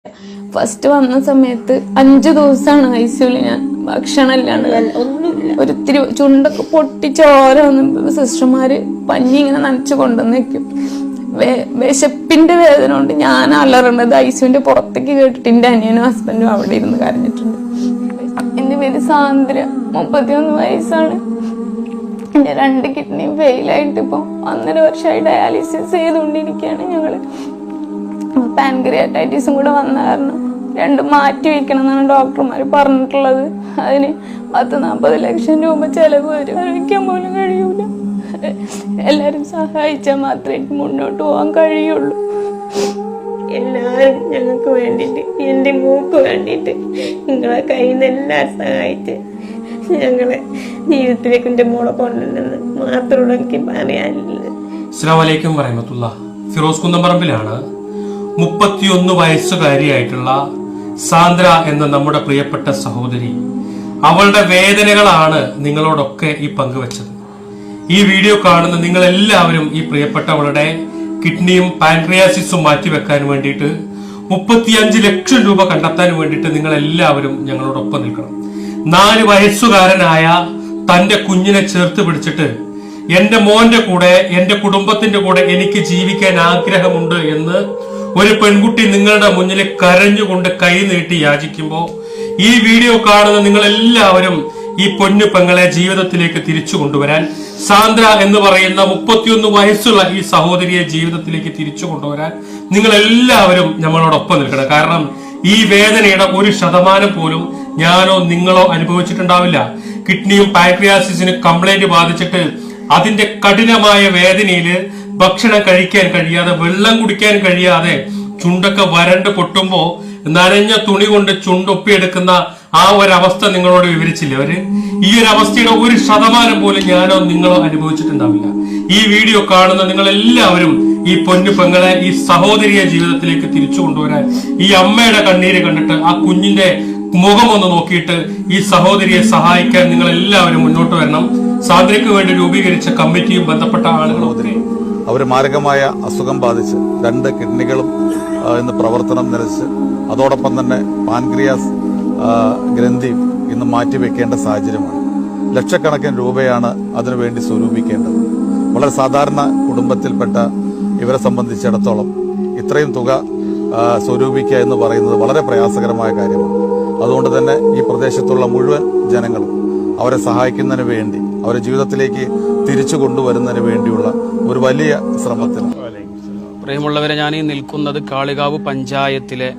First വന്ന സമയത്ത് 5 ദിവസമാണ് ഐസിയുല് ഞാൻ ഭക്ഷണം ഇല്ലാണ്ട് ഒരിത്തിരി ചുണ്ടൊക്കെ പൊട്ടി ചോര വന്ന് സിസ്റ്റർമാര് പഞ്ഞി ഇങ്ങനെ നനച്ചു കൊണ്ടുവന്ന് വെക്കും. വിശപ്പിന്റെ വേദന കൊണ്ട് ഞാൻ അലറേണ്ടത് ഐസിയുന്റെ പുറത്തേക്ക് കേട്ടിട്ട് എന്റെ അനിയനും ഹസ്ബൻഡും അവിടെ ഇരുന്ന് കരഞ്ഞിട്ടുണ്ട്. എന്റെ പേര് സാന്ദ്ര, 31 വയസ്സാണ്. എന്റെ 2 കിഡ്നിയും ഫെയിലായിട്ട് ഇപ്പൊ 1.5 വർഷമായി ഡയാലിസിസ് ചെയ്തുകൊണ്ടിരിക്കുകയാണ് ഞങ്ങള്. പാൻക്രിയാറ്റൈറ്റിസും കൂടെ വന്ന കാരണം 2 മാറ്റി വയ്ക്കണം എന്നാണ് ഡോക്ടർമാർ പറഞ്ഞിട്ടുള്ളത്. അതിന് 10-40 ലക്ഷം രൂപ ചെലവ് വരും. കഴിക്കാൻ പോലും കഴിയൂല. എല്ലാരും സഹായിച്ചാൽ മാത്രമേ എനിക്ക് മുന്നോട്ട് പോകാൻ കഴിയുള്ളൂ. എല്ലാവരും ഞങ്ങൾക്ക് വേണ്ടിയിട്ട്, എൻ്റെ മൂക്ക് വേണ്ടിയിട്ട് നിങ്ങളെ കയ്യിൽ നിന്ന് എല്ലാവരും സഹായിച്ച് ഞങ്ങളെ ജീവിതത്തിലേക്ക് എൻ്റെ മോളെ കൊണ്ടുവന്നെന്ന് മാത്രമേ എനിക്ക് പറയാനില്ല. അസ്സലാമു അലൈക്കും വറഹ്മത്തുള്ളാഹി. ഫിറോസ് കുന്നംപറമ്പിലാണ് 31 വയസ്സുകാരിയായിട്ടുള്ള സാന്ദ്ര എന്ന നമ്മുടെ പ്രിയപ്പെട്ട സഹോദരി. അവളുടെ വേദനകളാണ് നിങ്ങളോടൊക്കെ ഈ പങ്കുവച്ചത്. ഈ വീഡിയോ കാണുന്ന നിങ്ങൾ എല്ലാവരും ഈ പ്രിയപ്പെട്ടവളുടെ കിഡ്നിയും പാൻക്രിയാസിസും മാറ്റിവെക്കാൻ വേണ്ടിയിട്ട് 35 ലക്ഷം രൂപ കണ്ടെത്താൻ വേണ്ടിയിട്ട് നിങ്ങൾ എല്ലാവരും ഞങ്ങളോടൊപ്പം നിൽക്കണം. 4 വയസ്സുകാരനായ തന്റെ കുഞ്ഞിനെ ചേർത്ത് പിടിച്ചിട്ട് എന്റെ മോന്റെ കൂടെ, എന്റെ കുടുംബത്തിന്റെ കൂടെ എനിക്ക് ജീവിക്കാൻ ആഗ്രഹമുണ്ട് എന്ന് ഒരു പെൺകുട്ടി നിങ്ങളുടെ മുന്നിൽ കരഞ്ഞുകൊണ്ട് കൈ നീട്ടി യാചിക്കുമ്പോ ഈ വീഡിയോ കാണുന്ന നിങ്ങൾ എല്ലാവരും ഈ പൊന്നു പെങ്ങളെ ജീവിതത്തിലേക്ക് തിരിച്ചു കൊണ്ടുവരാൻ, സാന്ദ്ര എന്ന് പറയുന്ന 31 വയസ്സുള്ള ഈ സഹോദരിയെ ജീവിതത്തിലേക്ക് തിരിച്ചു കൊണ്ടുവരാൻ നിങ്ങൾ എല്ലാവരും നമ്മളോടൊപ്പം നിൽക്കണം. കാരണം ഈ വേദനയുടെ 1% പോലും ഞാനോ നിങ്ങളോ അനുഭവിച്ചിട്ടുണ്ടാവില്ല. കിഡ്നിയും പാൻക്രിയാസിസിന് കംപ്ലൈന്റ് ബാധിച്ചിട്ട് അതിന്റെ കഠിനമായ വേദനയില് ഭക്ഷണം കഴിക്കാൻ കഴിയാതെ, വെള്ളം കുടിക്കാൻ കഴിയാതെ, ചുണ്ടൊക്കെ വരണ്ട് പൊട്ടുമ്പോ നനഞ്ഞ തുണി കൊണ്ട് ചുണ്ടൊപ്പിയെടുക്കുന്ന ആ ഒരവസ്ഥ നിങ്ങളോട് വിവരിച്ചില്ലേ അവര്? ഈ ഒരു അവസ്ഥയുടെ 1% പോലും ഞാനോ നിങ്ങളോ അനുഭവിച്ചിട്ടുണ്ടാവില്ല. ഈ വീഡിയോ കാണുന്ന നിങ്ങൾ എല്ലാവരും ഈ പൊന്നു പെങ്ങളെ, ഈ സഹോദരിയെ ജീവിതത്തിലേക്ക് തിരിച്ചു കൊണ്ടുവരാൻ, ഈ അമ്മയുടെ കണ്ണീര് കണ്ടിട്ട് ആ കുഞ്ഞിന്റെ മുഖം ഒന്ന് നോക്കിയിട്ട് ഈ സഹോദരിയെ സഹായിക്കാൻ നിങ്ങൾ എല്ലാവരും മുന്നോട്ട് വരണം. സാന്ദ്രയ്ക്ക് വേണ്ടി രൂപീകരിച്ച കമ്മിറ്റിയും ബന്ധപ്പെട്ട ആളുകളും ഒത്തിരി അവർ മാരകമായ അസുഖം ബാധിച്ച് 2 കിഡ്നികളും ഇന്ന് പ്രവർത്തനം നിലച്ച്, അതോടൊപ്പം തന്നെ പാൻക്രിയാസ് ഗ്രന്ഥിയും ഇന്ന് മാറ്റിവെക്കേണ്ട സാഹചര്യമാണ്. ലക്ഷക്കണക്കിന് രൂപയാണ് അതിനുവേണ്ടി സ്വരൂപിക്കേണ്ടത്. വളരെ സാധാരണ കുടുംബത്തിൽപ്പെട്ട ഇവരെ സംബന്ധിച്ചിടത്തോളം ഇത്രയും തുക സ്വരൂപിക്കുക എന്ന് പറയുന്നത് വളരെ പ്രയാസകരമായ കാര്യമാണ്. അതുകൊണ്ട് തന്നെ ഈ പ്രദേശത്തുള്ള മുഴുവൻ ജനങ്ങളും അവരെ സഹായിക്കുന്നതിന് വേണ്ടി, അവരെ ജീവിതത്തിലേക്ക് തിരിച്ചു കൊണ്ടുവരുന്നതിന് വേണ്ടിയുള്ള ഒരു വലിയ ശ്രമത്തിൽ. പ്രിയമുള്ളവരെ, ഞാൻ ഈ നിൽക്കുന്നത് കാളികാവ് പഞ്ചായത്തിലെ